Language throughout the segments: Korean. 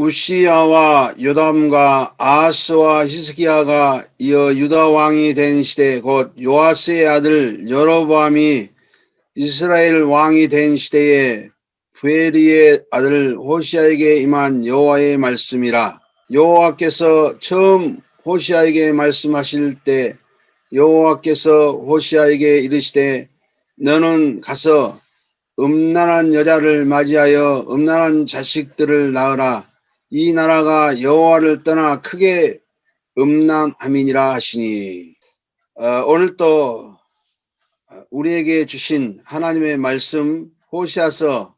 우시야와 요담과 아하스와 히스기야가 이어 유다 왕이 된 시대 곧 요아스의 아들 여로보암이 이스라엘 왕이 된 시대에 부에리의 아들 호시아에게 임한 여호와의 말씀이라. 여호와께서 처음 호시아에게 말씀하실 때 여호와께서 호시아에게 이르시되 너는 가서 음란한 여자를 맞이하여 음란한 자식들을 낳으라. 이 나라가 여호와를 떠나 크게 음란함이니라 하시니. 오늘 또 우리에게 주신 하나님의 말씀 호시아서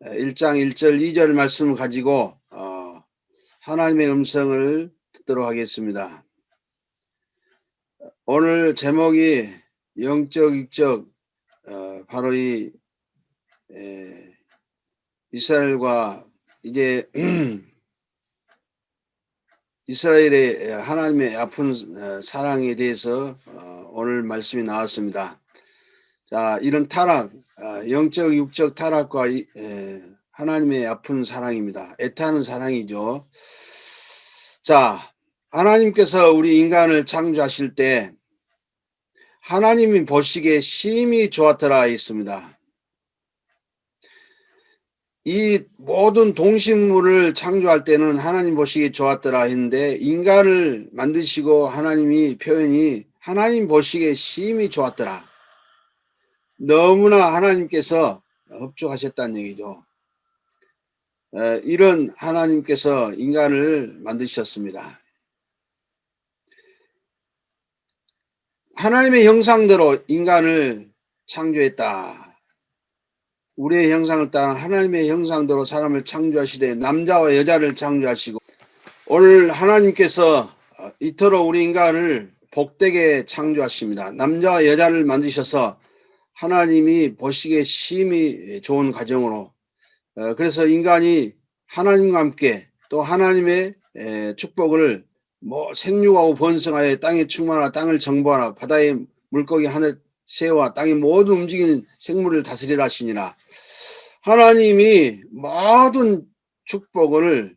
1장 1절 2절 말씀을 가지고 하나님의 음성을 듣도록 하겠습니다. 오늘 제목이 영적 육적 바로 이 이스라엘과 이제 이스라엘의 하나님의 아픈 사랑에 대해서 오늘 말씀이 나왔습니다. 자, 이런 타락, 영적 육적 타락과 하나님의 아픈 사랑입니다. 애타는 사랑이죠. 자, 하나님께서 우리 인간을 창조하실 때 하나님이 보시기에 심히 좋았더라 있습니다. 이 모든 동식물을 창조할 때는 하나님 보시기에 좋았더라 했는데 인간을 만드시고 하나님이 표현이 하나님 보시기에 심히 좋았더라. 너무나 하나님께서 흡족하셨다는 얘기죠. 이런 하나님께서 인간을 만드셨습니다. 하나님의 형상대로 인간을 창조했다. 우리의 형상을 따라 하나님의 형상대로 사람을 창조하시되 남자와 여자를 창조하시고 오늘 하나님께서 이토록 우리 인간을 복되게 창조하십니다. 남자와 여자를 만드셔서 하나님이 보시기에 심히 좋은 가정으로 그래서 인간이 하나님과 함께 또 하나님의 축복을 생육하고 번성하여 땅에 충만하라 땅을 정복하라 바다의 물고기 하늘 새와 땅의 모든 움직이는 생물을 다스리라 하시니라. 하나님이 모든 축복을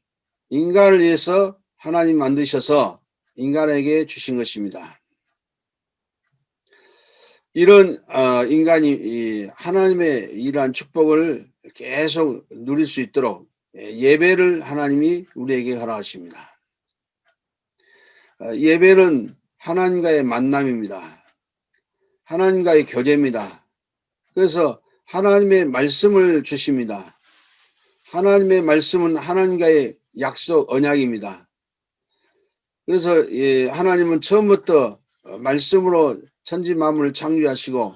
인간을 위해서 하나님 만드셔서 인간에게 주신 것입니다. 이런 인간이 하나님의 이러한 축복을 계속 누릴 수 있도록 예배를 하나님이 우리에게 허락하십니다. 예배는 하나님과의 만남입니다. 하나님과의 교제입니다. 그래서 하나님의 말씀을 주십니다. 하나님의 말씀은 하나님과의 약속 언약입니다. 그래서 하나님은 처음부터 말씀으로 천지 만물을 창조하시고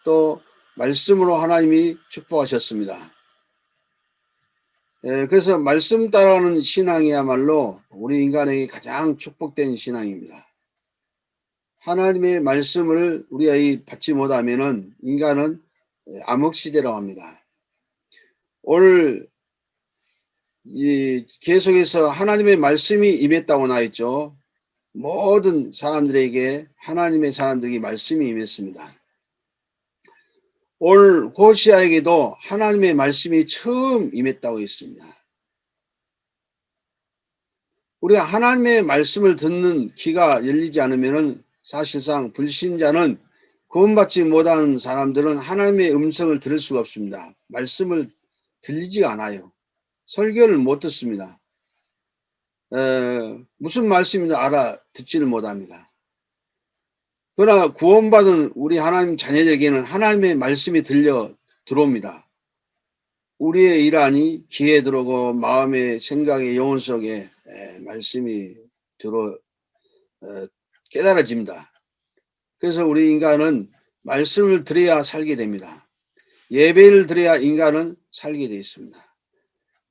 또 말씀으로 하나님이 축복하셨습니다. 그래서 말씀 따라가는 신앙이야말로 우리 인간에게 가장 축복된 신앙입니다. 하나님의 말씀을 우리가 받지 못하면 인간은 암흑시대라고 합니다. 오늘 계속해서 하나님의 말씀이 임했다고 나와있죠. 모든 사람들에게 하나님의 사람들에게 말씀이 임했습니다. 오늘 호시아에게도 하나님의 말씀이 처음 임했다고 했습니다. 우리가 하나님의 말씀을 듣는 귀가 열리지 않으면 사실상 불신자는 구원받지 못한 사람들은 하나님의 음성을 들을 수가 없습니다. 말씀을 들리지가 않아요. 설교를 못 듣습니다. 무슨 말씀인지 알아듣지를 못합니다. 그러나 구원받은 우리 하나님 자녀들에게는 하나님의 말씀이 들어옵니다. 우리의 일하니 귀에 들어오고 마음의 생각의 영혼 속에 말씀이 깨달아집니다. 그래서 우리 인간은 말씀을 들어야 살게 됩니다. 예배를 드려야 인간은 살게 되어 있습니다.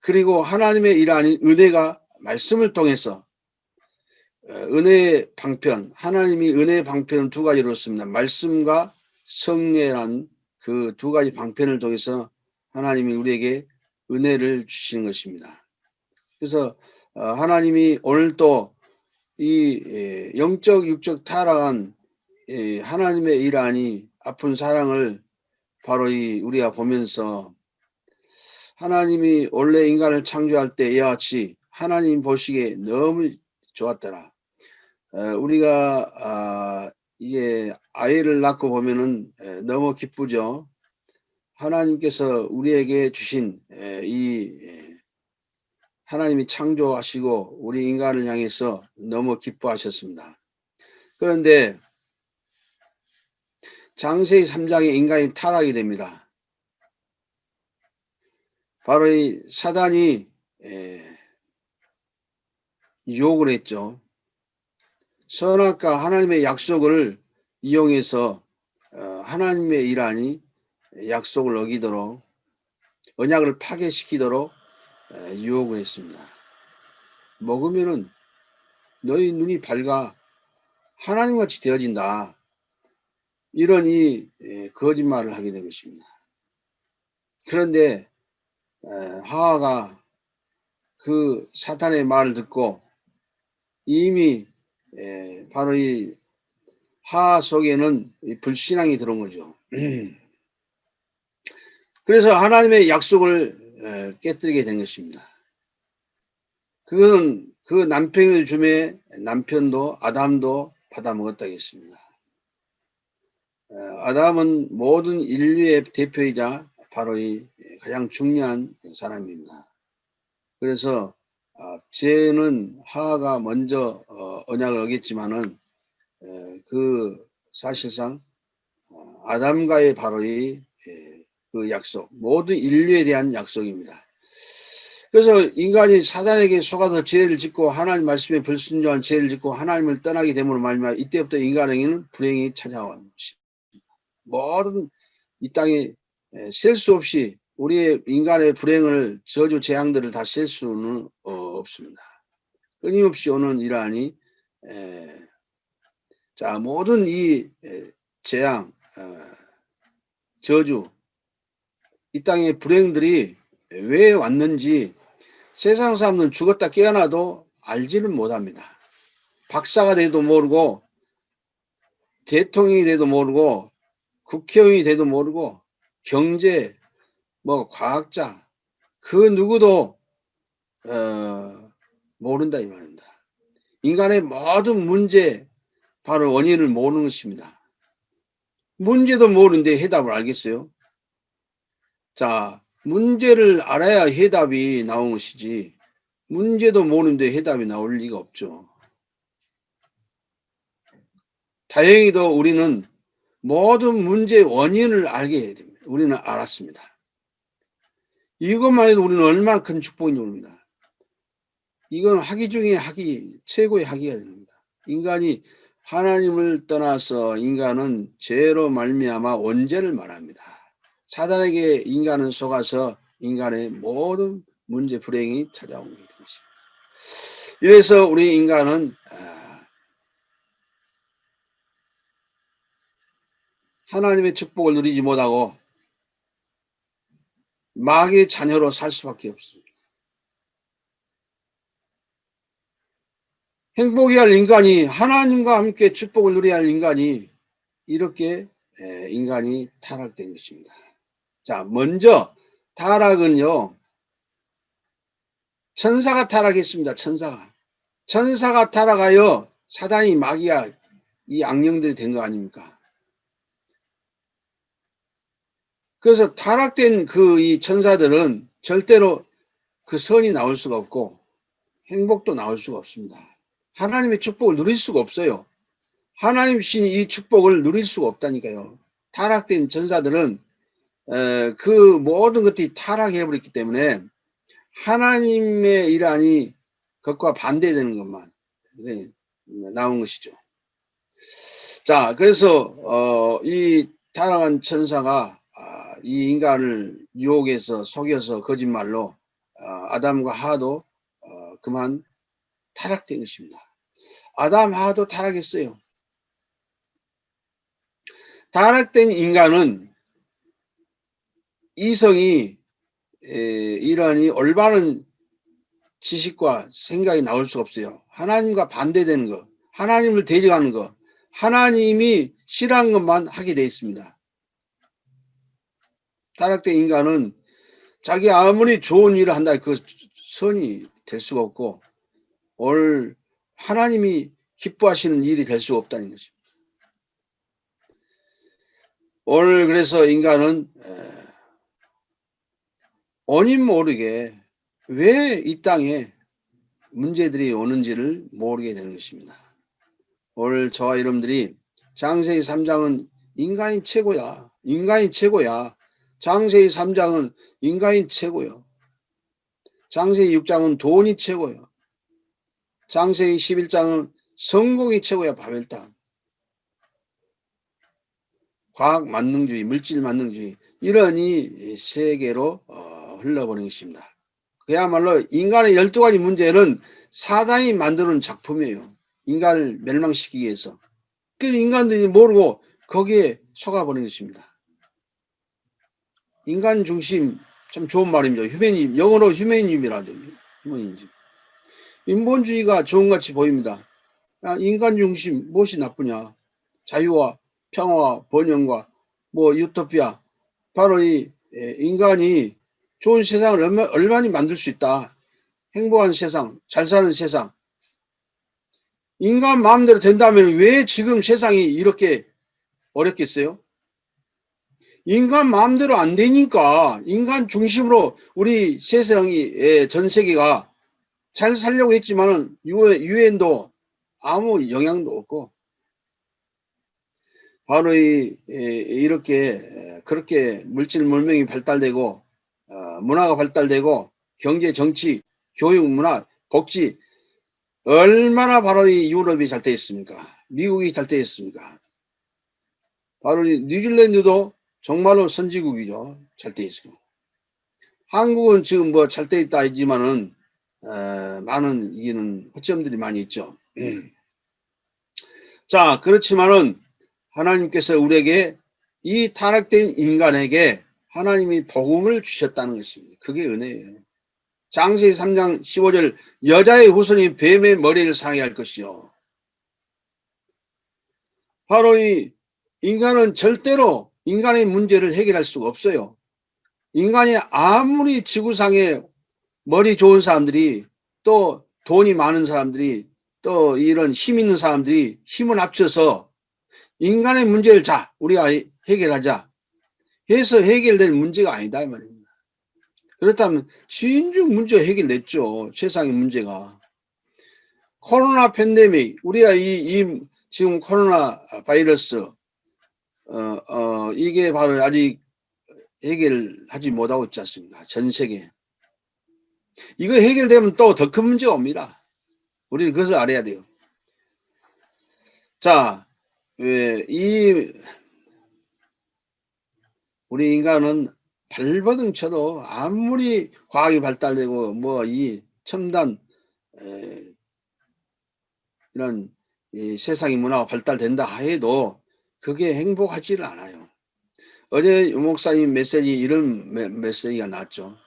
그리고 하나님의 일 아닌 은혜가 말씀을 통해서 은혜의 방편, 하나님이 은혜의 방편은 두 가지로 씁니다. 말씀과 성례란 그 두 가지 방편을 통해서 하나님이 우리에게 은혜를 주시는 것입니다. 그래서 하나님이 오늘도 이 영적 육적 타락한 하나님의 일 아니 아픈 사랑을 바로 우리가 보면서 하나님이 원래 인간을 창조할 때 이와 같이 하나님 보시기에 너무 좋았더라. 우리가 이게 아이를 낳고 보면은 너무 기쁘죠. 하나님께서 우리에게 주신 하나님이 창조하시고 우리 인간을 향해서 너무 기뻐하셨습니다. 그런데 창세기 3장에 인간이 타락이 됩니다. 바로 이 사단이 유혹을 했죠. 선악과 하나님의 약속을 이용해서 하나님의 일하니 약속을 어기도록 언약을 파괴시키도록 유혹을 했습니다. 먹으면은 너희 눈이 밝아 하나님같이 되어진다. 이런 거짓말을 하게 된 것입니다. 그런데 하와가 그 사탄의 말을 듣고 이미 바로 이 하와 속에는 불신앙이 들어온 거죠. 그래서 하나님의 약속을 깨뜨리게 된 것입니다. 그건 그 남편을 주매 남편도 아담도 받아먹었다겠습니다. 아담은 모든 인류의 대표이자 바로 이 가장 중요한 사람입니다. 그래서 죄는 하와가 먼저 언약을 어겼지만은 그 사실상 아담과의 바로 그 약속, 모든 인류에 대한 약속입니다. 그래서 인간이 사단에게 속아서 죄를 짓고 하나님 말씀에 불순종한 죄를 짓고 하나님을 떠나게 됨으로 말미암아 이때부터 인간에게는 불행이 찾아온 것입니다. 모든 이 땅에 셀 수 없이 우리의 인간의 불행을 저주 재앙들을 다 셀 수는 없습니다. 끊임없이 오는 이러하니 자 모든 이 재앙 저주 이 땅의 불행들이 왜 왔는지 세상 사람들은 죽었다 깨어나도 알지는 못합니다. 박사가 돼도 모르고 대통령이 돼도 모르고 국회의원이 돼도 모르고 경제 뭐 과학자 그 누구도 모른다 이 말입니다. 인간의 모든 문제 바로 원인을 모르는 것입니다. 문제도 모르는데 해답을 알겠어요? 자, 문제를 알아야 해답이 나오는 것이지 문제도 모르는데 해답이 나올 리가 없죠. 다행히도 우리는 모든 문제의 원인을 알게 해야 됩니다. 우리는 알았습니다. 이것만 해도 우리는 얼마나 큰 축복인지 모릅니다. 이건 학위 중에 학위, 최고의 학위가 됩니다. 인간이 하나님을 떠나서 인간은 죄로 말미암아 원죄를 말합니다. 사단에게 인간은 속아서 인간의 모든 문제 불행이 찾아오게 된 것입니다. 이래서 우리 인간은 하나님의 축복을 누리지 못하고 마귀의 자녀로 살 수밖에 없습니다. 행복해야 할 인간이 하나님과 함께 축복을 누려야 할 인간이 이렇게 인간이 타락된 것입니다. 자, 먼저 타락은요. 천사가 타락했습니다. 천사가 타락하여 사단이 마귀야 이 악령들이 된 거 아닙니까? 그래서 타락된 이 천사들은 절대로 그 선이 나올 수가 없고 행복도 나올 수가 없습니다. 하나님의 축복을 누릴 수가 없어요. 하나님 신 이 축복을 누릴 수가 없다니까요. 타락된 천사들은 그 모든 것들이 타락해버렸기 때문에 하나님의 일하니 그것과 반대되는 것만 나온 것이죠. 자, 그래서 이 타락한 천사가 이 인간을 유혹해서 속여서 거짓말로 아담과 하와도 그만 타락된 것입니다. 아담 하와도 타락했어요. 타락된 인간은 이성이 이러한 올바른 지식과 생각이 나올 수 없어요. 하나님과 반대되는 것, 하나님을 대적하는 것, 하나님이 싫어하는 것만 하게 되어 있습니다. 타락된 인간은 자기 아무리 좋은 일을 한다 그 선이 될 수가 없고 오늘 하나님이 기뻐하시는 일이 될 수가 없다는 것입니다. 오늘 그래서 인간은 원인 모르게 왜 이 땅에 문제들이 오는지를 모르게 되는 것입니다. 오늘 저와 여러분들이 장세기 3장은 인간이 최고야. 인간이 최고야. 장세기 3장은 인간이 최고요. 장세기 6장은 돈이 최고요. 장세기 11장은 성공이 최고야. 바벨 땅. 과학 만능주의, 물질 만능주의 이런 이 세계로 흘러버린 것입니다. 그야말로 인간의 12가지 문제는 사단이 만드는 작품이에요. 인간을 멸망시키기 위해서. 그래서 인간들이 모르고 거기에 속아버린 것입니다. 인간 중심 참 좋은 말입니다. 휴메니즘, 영어로 휴메니즘이라죠. 휴메니즘. 인본주의가 좋은같이 보입니다. 인간 중심 무엇이 나쁘냐. 자유와 평화와 번영과 유토피아. 바로 이 인간이 좋은 세상을 얼마나 만들 수 있다. 행복한 세상, 잘 사는 세상. 인간 마음대로 된다면 왜 지금 세상이 이렇게 어렵겠어요? 인간 마음대로 안 되니까 인간 중심으로 우리 세상이 전 세계가 잘 살려고 했지만은 유엔도 아무 영향도 없고 바로 이렇게 그렇게 물질 문명이 발달되고 문화가 발달되고 경제 정치 교육 문화 복지 얼마나 바로 이 유럽이 잘 돼 있습니까? 미국이 잘 돼 있습니까? 바로 이 뉴질랜드도 정말로 선진국이죠. 잘 돼 있고. 한국은 지금 잘 돼 있다 하지만은 많은 이는 허점들이 많이 있죠. 자, 그렇지만은 하나님께서 우리에게 이 타락된 인간에게 하나님이 복음을 주셨다는 것입니다. 그게 은혜예요. 장세기 3장 15절 여자의 후손이 뱀의 머리를 상하게 할 것이요. 바로 이 인간은 절대로 인간의 문제를 해결할 수가 없어요. 인간이 아무리 지구상에 머리 좋은 사람들이 또 돈이 많은 사람들이 또 이런 힘 있는 사람들이 힘을 합쳐서 인간의 문제를 우리가 해결하자 해서 해결될 문제가 아니다 이 말입니다. 그렇다면 진즉 문제 해결됐죠. 세상의 문제가. 코로나 팬데믹 우리가 지금 코로나 바이러스 이게 바로 아직 해결하지 못하고 있지 않습니까? 전 세계. 이거 해결되면 또 더 큰 문제가 옵니다. 우리는 그것을 알아야 돼요. 자, 우리 인간은 발버둥 쳐도 아무리 과학이 발달되고 이 첨단 이런 세상의 문화가 발달된다 해도 그게 행복하지를 않아요. 어제 유 목사님 메시지 이런 메시지가 나왔죠.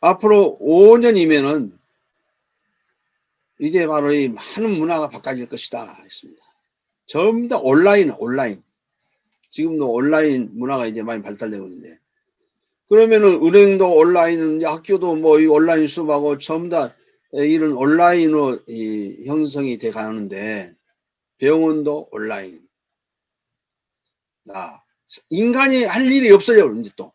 앞으로 5년이면은 이제 바로 이 많은 문화가 바꿔질 것이다 했습니다. 전부 다 온라인. 지금도 온라인 문화가 이제 많이 발달되고 있는데 그러면은 은행도 온라인, 학교도 이 온라인 수업하고 전부 다 이런 온라인으로 형성이 돼 가는데 병원도 온라인. 인간이 할 일이 없어요. 이제 또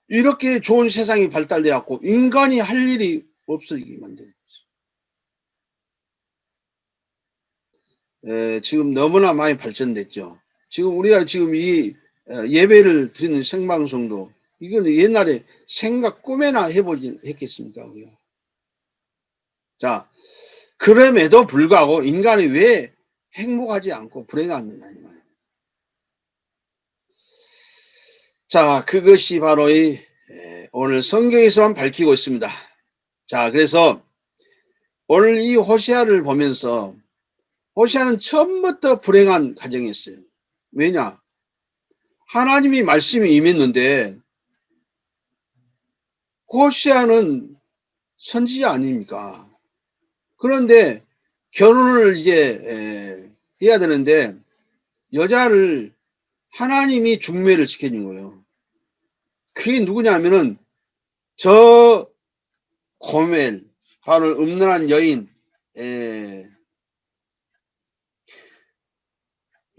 이렇게 좋은 세상이 발달돼 갖고 인간이 할 일이 없어지게 만드는 거죠. 지금 너무나 많이 발전됐죠. 지금 우리가 지금 이 예배를 드리는 생방송도 이건 옛날에 생각 꿈에나 했겠습니까? 우리가. 자, 그럼에도 불구하고 인간이 왜 행복하지 않고 불행하느냐. 자, 그것이 바로 오늘 성경에서만 밝히고 있습니다. 자, 그래서 오늘 이 호세아를 보면서 호세아는 처음부터 불행한 가정이었어요. 왜냐? 하나님이 말씀이 임했는데 호세아는 선지자 아닙니까? 그런데 결혼을 이제 해야 되는데 여자를 하나님이 중매를 시켜준 거예요. 그게 누구냐 하면은 저 고멜, 바로 음란한 여인,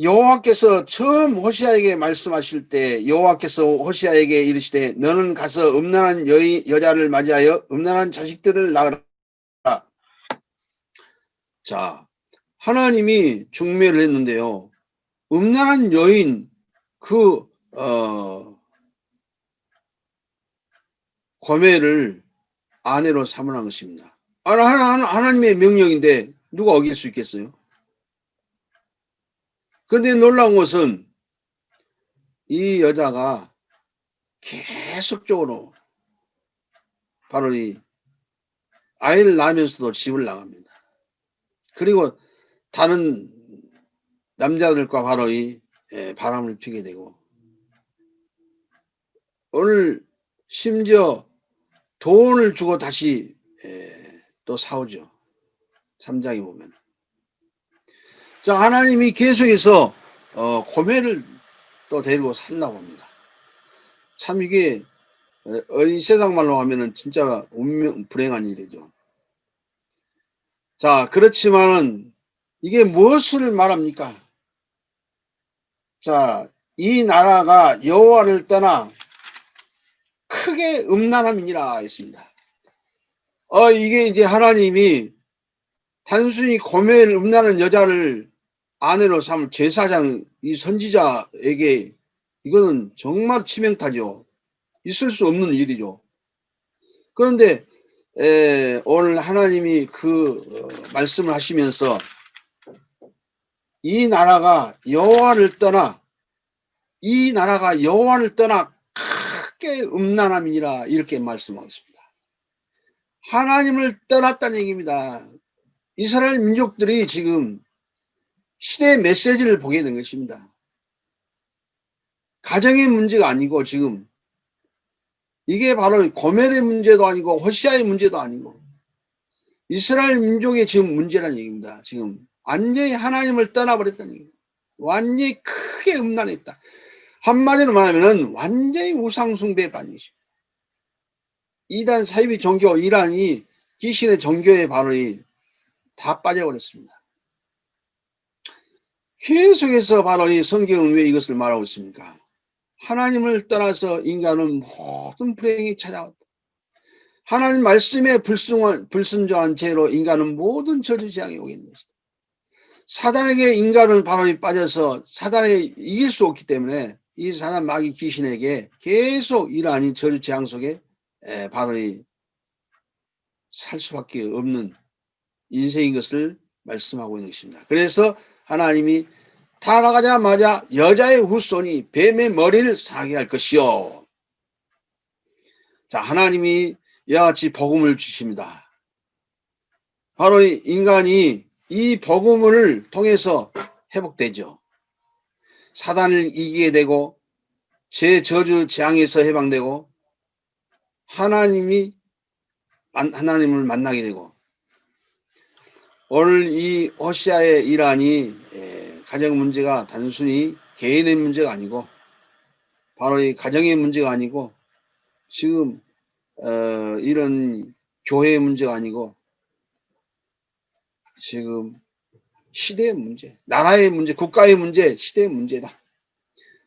여호와께서 처음 호시아에게 말씀하실 때 여호와께서 호시아에게 이르시되 너는 가서 음란한 여자를 맞이하여 음란한 자식들을 낳으라. 자, 하나님이 중매를 했는데요. 음란한 여인 고멜을 아내로 삼으라는 것입니다. 하나님의 명령인데 누가 어길 수 있겠어요? 그런데 놀라운 것은 이 여자가 계속적으로 바로 이 아이를 낳으면서도 집을 나갑니다. 그리고 다른 남자들과 바로 이 바람을 피게 되고 오늘 심지어 돈을 주고 다시 또 사오죠. 3장에 보면. 자, 하나님이 계속해서 고멜을 또 데리고 살라고 합니다. 참 이게 이 세상 말로 하면은 진짜 운명 불행한 일이죠. 자, 그렇지만은 이게 무엇을 말합니까? 자, 이 나라가 여호와를 떠나 크게 음란함이니라 했습니다. 이게 이제 하나님이 단순히 고멜 음란한 여자를 아내로 삼을 제사장 이 선지자에게 이거는 정말 치명타죠. 있을 수 없는 일이죠. 그런데 오늘 하나님이 말씀을 하시면서 이 나라가 여호와를 떠나 크게 음란함이니라 이렇게 말씀하고 있습니다. 하나님을 떠났다는 얘기입니다. 이스라엘 민족들이 지금 시대의 메시지를 보게 된 것입니다. 가정의 문제가 아니고 지금 이게 바로 고멜의 문제도 아니고 호시아의 문제도 아니고 이스라엘 민족의 지금 문제라는 얘기입니다. 지금 완전히 하나님을 떠나버렸다는 얘기입니다. 완전히 크게 음란했다. 한마디로 말하면 완전히 우상숭배에 빠진 것입니다. 이단 사이비 종교 이란이 귀신의 종교에 바로 다 빠져버렸습니다. 계속해서 바로 이 성경은 왜 이것을 말하고 있습니까? 하나님을 떠나서 인간은 모든 불행이 찾아왔다. 하나님 말씀에 불순종한 죄로 인간은 모든 저주재앙에 오게 된 것이다. 사단에게 인간은 바로 빠져서 사단에게 이길 수 없기 때문에 이 사단 마귀 귀신에게 계속 이러한 저주재앙 속에 바로 살 수밖에 없는 인생인 것을 말씀하고 있는 것입니다. 그래서 하나님이 타락하자마자 여자의 후손이 뱀의 머리를 상하게 할 것이요. 자, 하나님이 이와 같이 복음을 주십니다. 바로 인간이 이 복음을 통해서 회복되죠. 사단을 이기게 되고 제 저주 재앙에서 해방되고 하나님을 만나게 되고 오늘 이 호시아의 일환이 가정 문제가 단순히 개인의 문제가 아니고 바로 이 가정의 문제가 아니고 지금 이런 교회의 문제가 아니고 지금 시대의 문제, 나라의 문제, 국가의 문제, 시대의 문제다.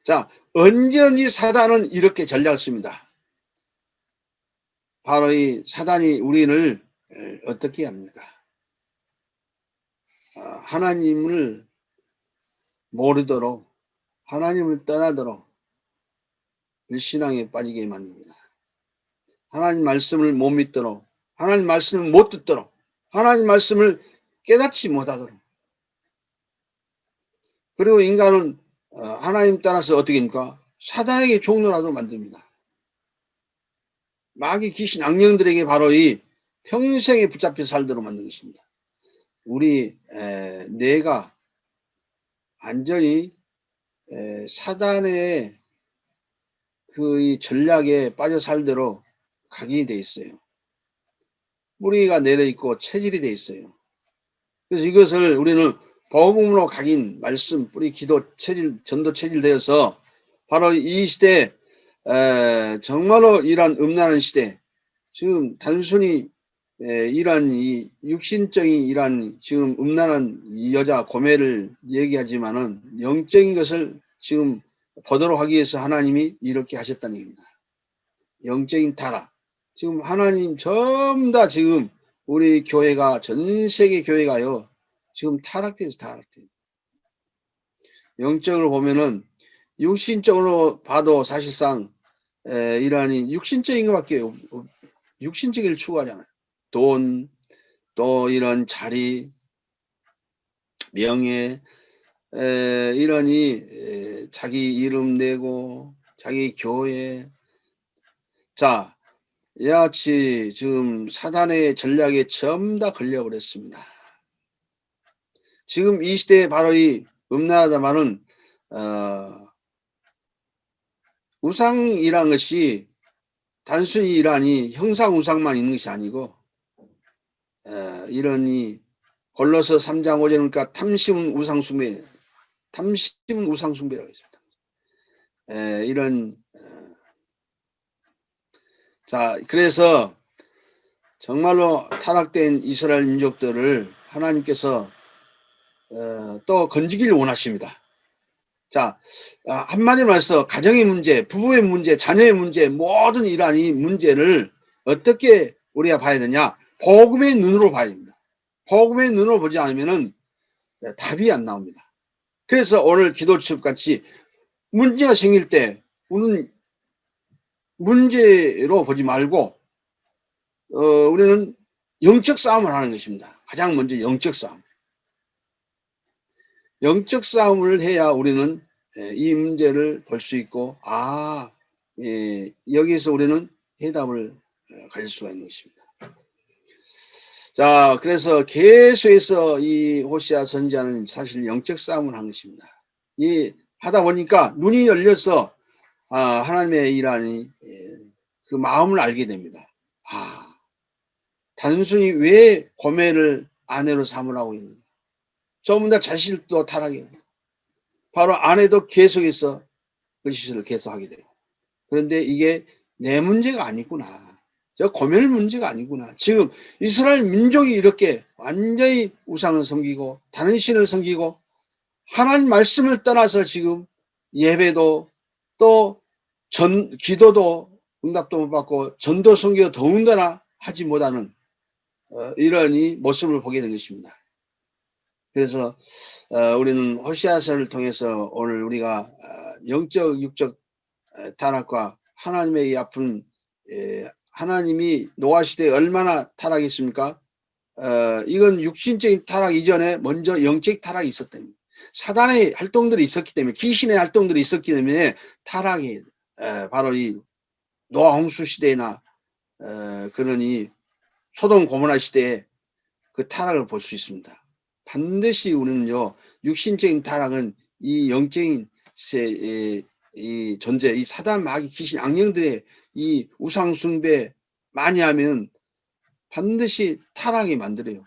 자, 언제든지 사단은 이렇게 전략을 씁니다. 바로 이 사단이 우리를 어떻게 합니까? 하나님을 모르도록 하나님을 떠나도록 불신앙에 빠지게 만듭니다. 하나님 말씀을 못 믿도록 하나님 말씀을 못 듣도록 하나님 말씀을 깨닫지 못하도록 그리고 인간은 하나님 따라서 어떻게 합니까? 사단에게 종노라도 만듭니다. 마귀 귀신 악령들에게 바로 이 평생에 붙잡혀 살도록 만든 것입니다. 우리 뇌가 완전히 사단의 이 전략에 빠져 살도록 각인이 되어 있어요. 뿌리가 내려있고 체질이 되어 있어요. 그래서 이것을 우리는 복음으로 각인, 말씀, 뿌리, 기도, 체질, 전도 체질 되어서 바로 이 시대 정말로 이러한 음란한 시대 지금 단순히 이러한 이 육신적인 이러한 지금 음란한 이 여자 고매를 얘기하지만은 영적인 것을 지금 보도록 하기 위해서 하나님이 이렇게 하셨다는 얘기입니다. 영적인 타락. 지금 하나님 전부 다 지금 우리 교회가 전 세계 교회가요 지금 타락돼서 타락돼요. 영적으로 보면은 육신적으로 봐도 사실상 이러한 육신적인 것밖에 육신적인 추구하잖아요. 돈, 또 이런 자리, 명예, 이러니 자기 이름 내고 자기 교회. 자, 이같이 지금 사단의 전략에 전부 다 걸려버렸습니다. 지금 이 시대에 바로 이 음란하다마는 우상이란 것이 단순히 이러하니 형상 우상만 있는 것이 아니고 이러니 골로새 3장 5절 그러니까 탐심은 우상숭배, 탐심은 우상숭배라고 했습니다. 이런 자 그래서 정말로 타락된 이스라엘 민족들을 하나님께서 또 건지기를 원하십니다. 자 한마디로 말해서 가정의 문제, 부부의 문제, 자녀의 문제, 모든 이러한 이 문제를 어떻게 우리가 봐야 되냐? 복음의 눈으로 봐야 됩니다. 복음의 눈으로 보지 않으면은 답이 안 나옵니다. 그래서 오늘 기도처럼 같이 문제가 생길 때 우리는 문제로 보지 말고 우리는 영적 싸움을 하는 것입니다. 가장 먼저 영적 싸움. 영적 싸움을 해야 우리는 이 문제를 볼 수 있고 여기에서 우리는 해답을 가질 수가 있는 것입니다. 자, 그래서 계속해서 이 호시아 선지자는 사실 영적 싸움을 한 것입니다. 하다 보니까 눈이 열려서 하나님의 일하니 그 마음을 알게 됩니다. 단순히 왜 고매를 아내로 삼으라고 했는가? 전부 다 자식도 타락해요. 바로 아내도 계속해서 그 짓을 계속하게 돼요. 그런데 이게 내 문제가 아니구나. 저 고멜 문제가 아니구나. 지금 이스라엘 민족이 이렇게 완전히 우상을 섬기고 다른 신을 섬기고 하나님 말씀을 떠나서 지금 예배도 또 기도도 응답도 못 받고 전도 선교 더군다나 하지 못하는 이런 이 모습을 보게 된 것입니다. 그래서 우리는 호시아서를 통해서 오늘 우리가 영적 육적 타락과 하나님의 이 아픈 하나님이 노아 시대에 얼마나 타락했습니까? 이건 육신적인 타락 이전에 먼저 영적 타락이 있었답니다. 사단의 활동들이 있었기 때문에 귀신의 활동들이 있었기 때문에 타락이 바로 이 노아 홍수 시대나 그러니 소돔 고모라 시대에 그 타락을 볼 수 있습니다. 반드시 우리는요 육신적인 타락은 이 영적인 이 존재, 이 사단 마귀 귀신 악령들의 이 우상 숭배 많이 하면 반드시 타락이 만들어요.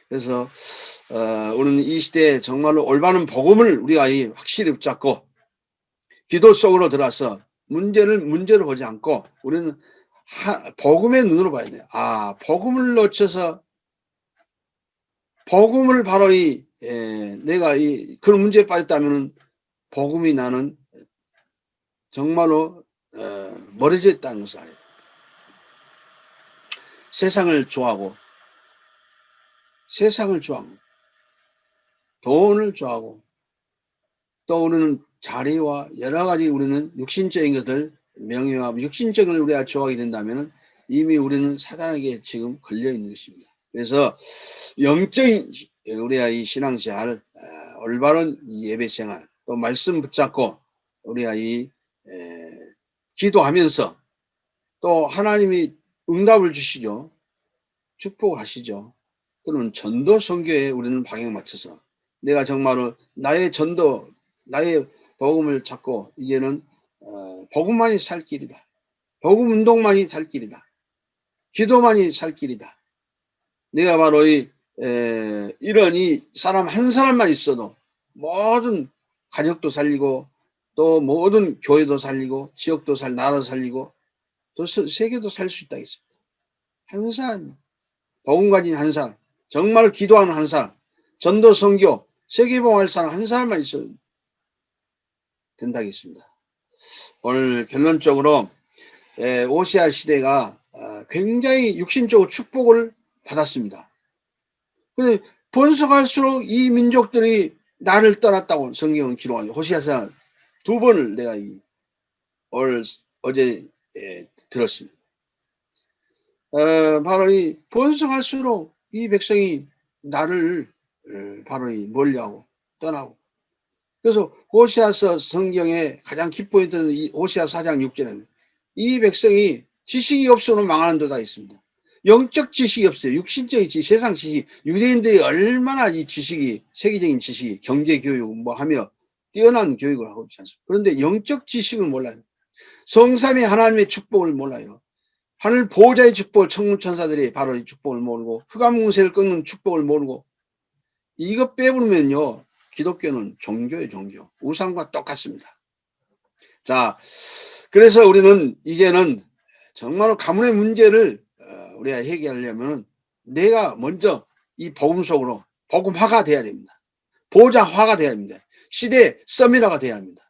그래서 우리는 이 시대에 정말로 올바른 복음을 우리가 확실히 붙잡고 기도 속으로 들어와서 문제를 문제로 보지 않고 우리는 복음의 눈으로 봐야 돼요. 복음을 놓쳐서 복음을 바로 내가 그런 문제에 빠졌다면 복음이 나는 정말로 멀어져 있다는 것을 알아요. 세상을 좋아하고 돈을 좋아하고 또 우리는 자리와 여러 가지 우리는 육신적인 것들 명예와 육신적인 걸 우리가 좋아하게 된다면 이미 우리는 사단에게 지금 걸려 있는 것입니다. 그래서 영적인 우리가 이 신앙생활 올바른 예배생활 또 말씀 붙잡고 우리가 기도하면서 또 하나님이 응답을 주시죠. 축복하시죠. 그러면 전도 선교에 우리는 방향 맞춰서 내가 정말로 나의 전도 나의 복음을 찾고 이제는 복음만이 살 길이다. 복음 운동만이 살 길이다. 기도만이 살 길이다. 내가 바로 이런 사람 한 사람만 있어도 모든 가족도 살리고 또 모든 교회도 살리고 지역도 나라도 살리고 또 세계도 살 수 있다 했습니다. 한 사람, 복음 가진 한 사람, 정말 기도하는 한 사람, 전도 선교, 세계봉할 사람 한 사람만 있어도 된다겠습니다. 오늘 결론적으로 오시아 시대가 굉장히 육신적으로 축복을 받았습니다. 근데 번성할수록 이 민족들이 나를 떠났다고 성경은 기록하죠. 호시아서 2번을 내가 어제 들었습니다. 바로 이 번성할수록 이 백성이 나를 바로 멀리하고 떠나고, 그래서 호시아서 성경에 가장 기뻐했던 이 호시아 4장 6절에는 이 백성이 지식이 없으면 망하는 데다 있습니다. 영적 지식이 없어요. 육신적인 지식, 세상 지식. 유대인들이 얼마나 이 지식이, 세계적인 지식이, 경제 교육 뭐 하며 뛰어난 교육을 하고 있지 않습니까? 그런데 영적 지식을 몰라요. 성삼위 하나님의 축복을 몰라요. 하늘 보호자의 축복을, 천군 천사들이 바로 이 축복을 모르고, 흑암문세를 끊는 축복을 모르고, 이것 빼버리면요, 기독교는 종교예요, 종교. 우상과 똑같습니다. 자, 그래서 우리는 이제는 정말로 가문의 문제를 우리가 해결하려면 내가 먼저 이 복음 속으로 복음화가 돼야 됩니다. 보호자화가 돼야 됩니다. 시대 서미라가 돼야 합니다.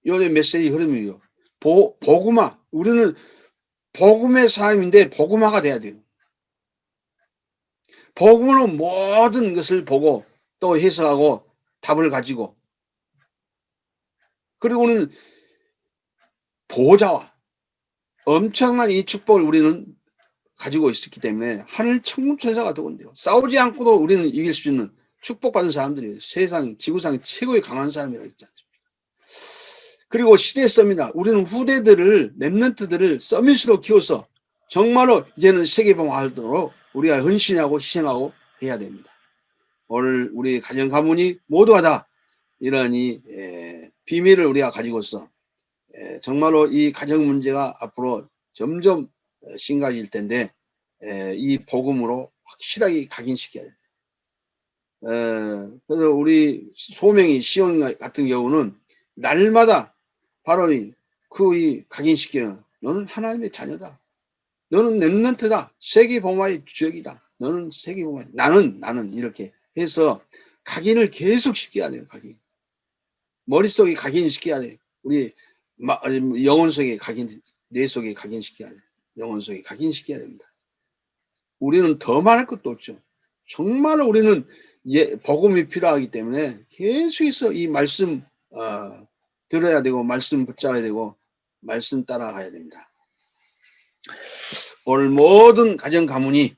요즘 메시지 흐름이요. 복음화. 우리는 복음의 삶인데 복음화가 돼야 돼요. 복음으로 모든 것을 보고 또 해석하고 답을 가지고, 그리고는 보호자와 엄청난 이 축복을 우리는 가지고 있었기 때문에 하늘 천군 천사가 되건데요. 싸우지 않고도 우리는 이길 수 있는 축복받은 사람들이 세상 지구상 최고의 강한 사람이라고 했지 않습니까? 그리고 시대 썸이다. 우리는 후대들을, 렘넌트들을 서밋으로 키워서 정말로 이제는 세계봉화하도록 우리가 헌신하고 희생하고 해야 됩니다. 오늘 우리 가정 가문이 모두가 다 이런 이 비밀을 우리가 가지고서 정말로 이 가정 문제가 앞으로 점점 심각해질 텐데 이 복음으로 확실하게 각인시켜야 돼요. 그래서 우리 소명이 시온 같은 경우는 날마다 바로 이 각인시켜요. 너는 하나님의 자녀다. 너는 렘넌트다. 세계봉화의 주역이다. 너는 세계봉화. 나는 이렇게 해서 각인을 계속 시켜야 돼요. 각인. 머릿속에 각인시켜야 돼요. 우리 영혼 속에 뇌 속에 각인시켜야 돼요. 영혼 속에 각인시켜야 됩니다. 우리는 더 말할 것도 없죠. 정말 우리는 복음이 필요하기 때문에 계속해서 이 말씀 들어야 되고, 말씀 붙잡아야 되고, 말씀 따라가야 됩니다. 오늘 모든 가정 가문이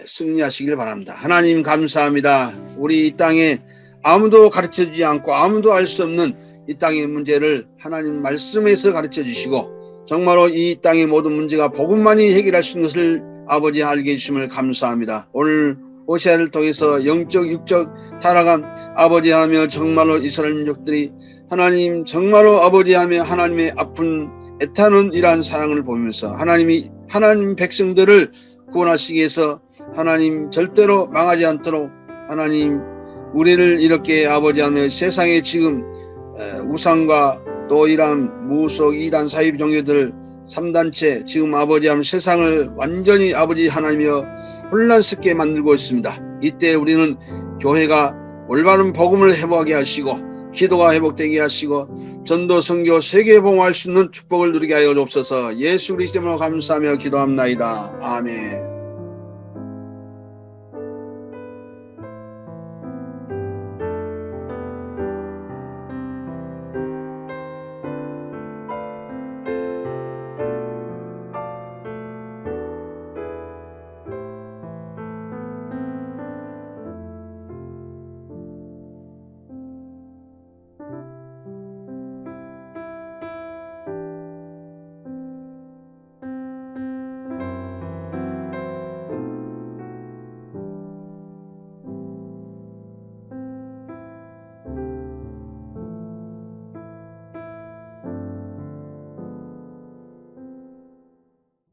승리하시길 바랍니다. 하나님 감사합니다. 우리 이 땅에 아무도 가르쳐주지 않고 아무도 알 수 없는 이 땅의 문제를 하나님 말씀에서 가르쳐 주시고, 정말로 이 땅의 모든 문제가 복음만이 해결할 수 있는 것을 아버지 알게 해주심을 감사합니다. 오늘 호시아를 통해서 영적 육적 타락한 아버지 하나님, 정말로 이스라엘 민족들이 하나님 정말로 아버지 하나님의 아픈 애타는 이러한 사랑을 보면서 하나님 백성들을 구원하시기 위해서 하나님 절대로 망하지 않도록 하나님 우리를 이렇게 아버지 하나님 세상에 지금 우상과 또 이러한 무속 이단 사이비 종교들 3단체 지금 아버지 하나님 세상을 완전히 아버지 하나님이여 혼란스럽게 만들고 있습니다. 이때 우리는 교회가 올바른 복음을 회복하게 하시고, 기도가 회복되게 하시고, 전도 선교 세계봉화할 수 있는 축복을 누리게 하여 주옵소서. 예수 그리스도로 감사하며 기도합나이다. 아멘.